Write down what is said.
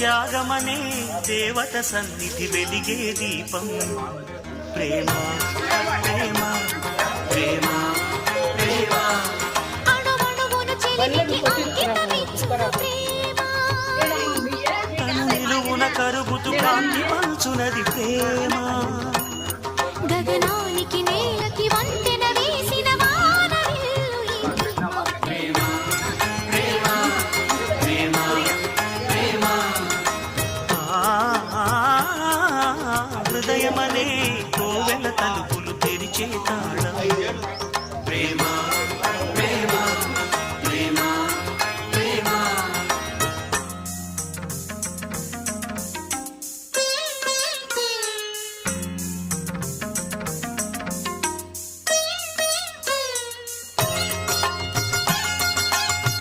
త్యాగమనే దేవత సన్నిధి వెలిగే దీపం ప్రేమ ప్రేమ ప్రేమ ప్రేమ తను నిలువున కరుగుతూ కాంతి పంచునది ప్రేమ